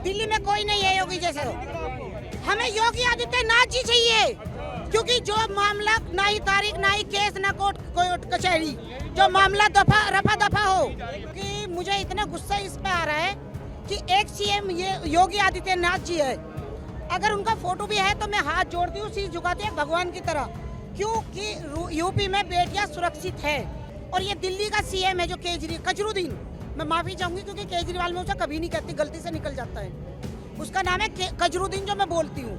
दिल्ली में कोई नहीं है योगी जैसे। हमें योगी आदित्यनाथ जी चाहिए, क्योंकि जो मामला ना ही तारीख ना ही केस ना कोर्ट कचहरी, जो मामला रफा दफा हो। कि मुझे इतना गुस्सा इस पे आ रहा है कि एक सीएम ये योगी आदित्यनाथ जी है, अगर उनका फोटो भी है तो मैं हाथ जोड़ती हूँ, शीश झुकाती हूँ भगवान की तरह, क्योंकि यूपी में बेटियां सुरक्षित है। और ये दिल्ली का सीएम है जो कजरुद्दीन, मैं माफी चाहूंगी क्योंकि केजरीवाल में उसे कभी नहीं कहती, गलती से निकल जाता है। उसका नाम है कजरुद्दीन जो मैं बोलती हूँ।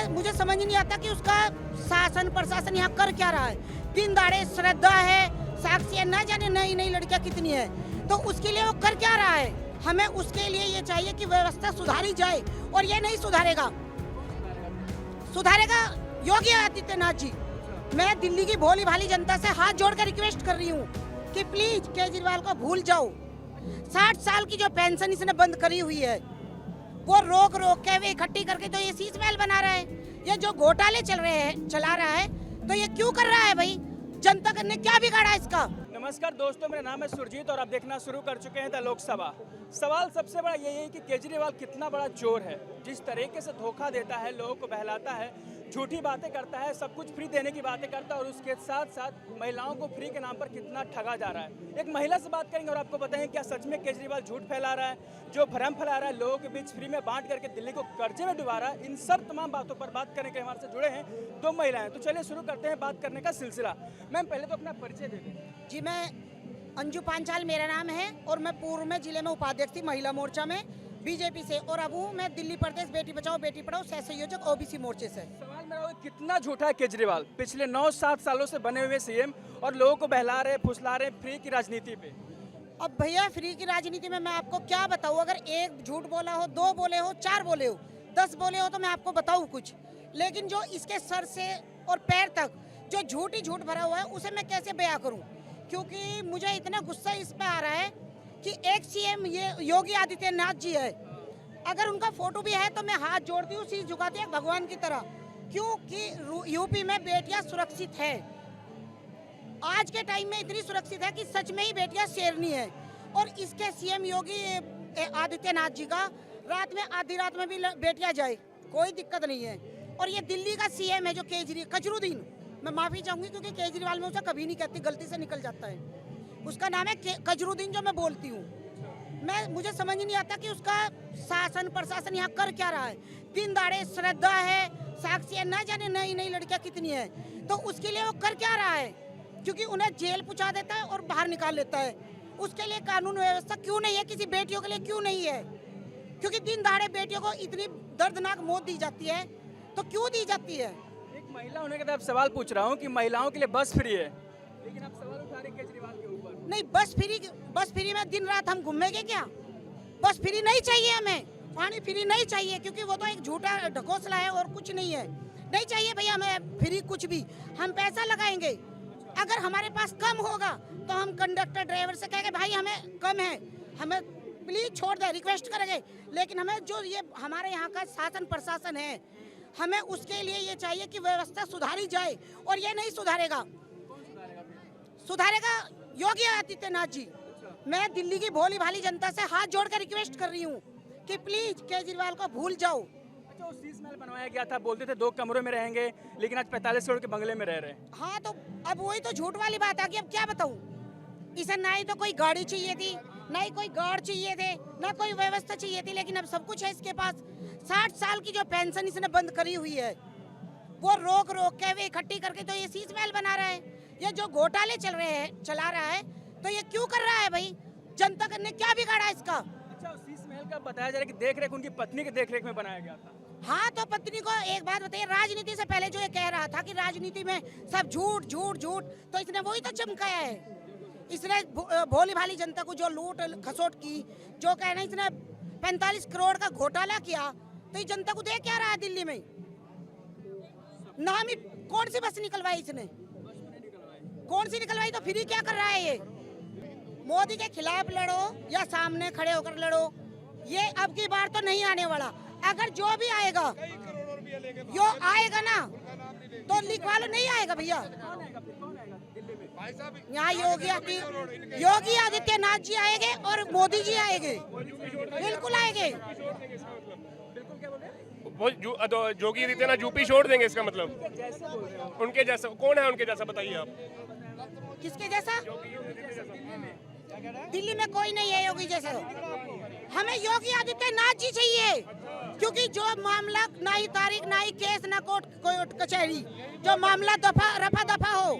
मुझे समझ नहीं आता कि उसका शासन प्रशासन यहाँ कर क्या रहा है। दिन दाड़े श्रद्धा है, साक्षी है, ना जाने नई नई लड़कियां कितनी है, तो उसके लिए वो कर क्या रहा है। हमें उसके लिए ये चाहिए कि व्यवस्था सुधारी जाए, और ये नहीं सुधारेगा योगी आदित्यनाथ जी। मैं दिल्ली की भोली भाली जनता से हाथ जोड़कर रिक्वेस्ट कर रही हूँ कि प्लीज केजरीवाल को भूल जाओ। 60 साल की जो पेंशन इसने बंद करी हुई है, वो रोक के वे इकट्ठी करके तो ये शीश महल बना रहा है। ये जो घोटाले चला रहा है, तो ये क्यों कर रहा है भाई? जनता ने क्या बिगाड़ा इसका? नमस्कार दोस्तों, मेरा नाम है सुरजीत और आप देखना शुरू कर चुके हैं द लोकसभा। सवाल सबसे बड़ा यही है कि केजरीवाल कितना बड़ा चोर है, जिस तरीके से धोखा देता है, लोगों को बहलाता है, झूठी बातें करता है, सब कुछ फ्री देने की बातें करता है, और उसके साथ साथ महिलाओं को फ्री के नाम पर कितना ठगा जा रहा है। एक महिला से बात करेंगे और आपको बताएंगे क्या सच में केजरीवाल झूठ फैला रहा है, जो भ्रम फैला रहा है, लोगों के बीच फ्री में बांट करके दिल्ली को कर्जे में डुबा रहा है। इन सब तमाम बातों पर बात करने के लिए हमारे से जुड़े हैं दो महिलाएं। तो चलिए शुरू करते हैं बात करने का सिलसिला। मैम पहले तो अपना परिचय दे दें। जी, मैं अंजू पांचाल मेरा नाम है, और मैं पूर्व में जिले में उपाध्यक्ष थी महिला मोर्चा में बीजेपी से, और अब हूँ मैं दिल्ली प्रदेश बेटी बचाओ बेटी पढ़ाओ सह संयोजक ओबीसी मोर्चे से। सवाल मेरा कितना झूठा है केजरीवाल, पिछले 9-7 सालों से बने हुए सीएम, और लोगों को बहला रहे फुसला रहे फ्री की राजनीति पे। अब भैया फ्री की राजनीति में मैं आपको क्या बताऊँ? अगर एक झूठ बोला हो, 2 बोले हो, 4 बोले हो, 10 बोले हो, तो मैं आपको बताऊँ कुछ। लेकिन जो इसके सर से और पैर तक जो झूठ ही झूठ भरा हुआ है, उसे मैं कैसे बयां करूँ? क्योंकि मुझे इतना गुस्सा इस पे आ रहा है कि एक सीएम ये योगी आदित्यनाथ जी है, अगर उनका फोटो भी है तो मैं हाथ जोड़ती हूँ, शीश झुकाती हूँ भगवान की तरह, क्योंकि यूपी में बेटियां सुरक्षित है। आज के टाइम में इतनी सुरक्षित है कि सच में ही बेटियां शेरनी है। और इसके सीएम योगी आदित्यनाथ जी का रात में, आधी रात में भी बेटियां जाए, कोई दिक्कत नहीं है। और ये दिल्ली का सीएम है जो कजरुद्दीन, मैं माफी चाहूंगी क्योंकि केजरीवाल में उसे कभी नहीं कहती, गलती से निकल जाता है। उसका नाम है कजरुद्दीन जो मैं बोलती हूँ। मुझे समझ नहीं आता कि उसका शासन प्रशासन यहाँ कर क्या रहा है। दिन दाड़े श्रद्धा है, साक्षी है, ना जाने नई नई लड़कियां कितनी है, तो उसके लिए वो कर क्या रहा है? क्योंकि उन्हें जेल पहुंचा देता है और बाहर निकाल लेता है। उसके लिए कानून व्यवस्था क्यों नहीं है? किसी बेटियों के लिए क्यों नहीं है? क्योंकि दिन दाड़े बेटियों को इतनी दर्दनाक मौत दी जाती है, तो क्यों दी जाती है? एक महिला होने के बाद सवाल पूछ रहा हूँ कि महिलाओं के लिए बस फ्री है, लेकिन आप सवाल उठा रहे केजरीवाल के ऊपर। नहीं, बस फ्री में दिन रात हम घूमेंगे क्या? बस फ्री नहीं चाहिए हमें, पानी फ्री नहीं चाहिए, क्योंकि वो तो एक झूठा ढकोसला है और कुछ नहीं है। नहीं चाहिए भैया हमें फ्री कुछ भी, हम पैसा लगाएंगे। अगर हमारे पास कम होगा तो हम कंडक्टर ड्राइवर से कहेंगे भाई हमें कम है, हमें प्लीज छोड़ दे, रिक्वेस्ट करेंगे। लेकिन हमें जो ये हमारे यहाँ का शासन प्रशासन है, हमें उसके लिए ये चाहिए कि व्यवस्था सुधारी जाए, और ये नहीं सुधारेगा योगी आदित्यनाथ जी। मैं दिल्ली की भोली भाली जनता से हाथ जोड़कर रिक्वेस्ट कर रही हूँ कि प्लीज केजरीवाल को भूल जाओ। अच्छा, वो शीश महल बनवाया गया था, बोलते थे 2 कमरों में रहेंगे, लेकिन आज 45 करोड़ के बंगले में रह रहे हैं। हाँ, तो अब वही तो झूठ वाली बात आ गई। अब क्या बताऊँ? इसे ना ही तो कोई गाड़ी चाहिए थी, ना ही कोई गार्ड चाहिए थे, ना कोई व्यवस्था चाहिए थी, लेकिन अब सब कुछ है इसके पास। 60 साल की जो पेंशन इसने बंद करी हुई है, वो रोक के वे इकट्ठी करके तो ये शीश महल बना रहा है। ये जो घोटाले चला रहा है, तो ये क्यों कर रहा है भाई? जनता ने क्या बिगाड़ा इसका? अच्छा, शीश महल का बताया जा रहा है कि देखरेख उनकी पत्नी के देखरेख में बनाया गया था। हाँ, तो पत्नी को एक बात बताइए, राजनीति से पहले जो ये कह रहा था कि राजनीति में सब झूठ झूठ झूठ, तो इसने वही तो चमकाया है। इसने भोली भाली जनता को जो लूट खसोट की, जो कहना इसने 45 करोड़ का घोटाला किया, तो ये जनता को दे क्या रहा है दिल्ली में? नाम ही कौन सी बस निकलवाई इसने? कौन सी निकलवाई? तो फिर क्या कर रहा है ये? मोदी के खिलाफ लड़ो या सामने खड़े होकर लड़ो, ये अब की बार तो नहीं आने वाला। अगर जो भी आएगा, जो आएगा ना, तो लिखवा लो, नहीं आएगा भैया। यहाँ योगी आदित्यनाथ जी आएंगे और मोदी जी आएंगे, बिल्कुल आएंगे। वो योगी आदित्यनाथ यूपी छोड़ देंगे, इसका मतलब उनके जैसा कौन है? उनके जैसा बताइए आप। किसके जैसा? दिल्ली में कोई नहीं है योगी जैसा। हमें योगी आदित्यनाथ जी चाहिए, क्योंकि जो मामला ना ही तारीख, ना ही केस, ना कोर्ट कचहरी, जो मामला रफा दफा हो।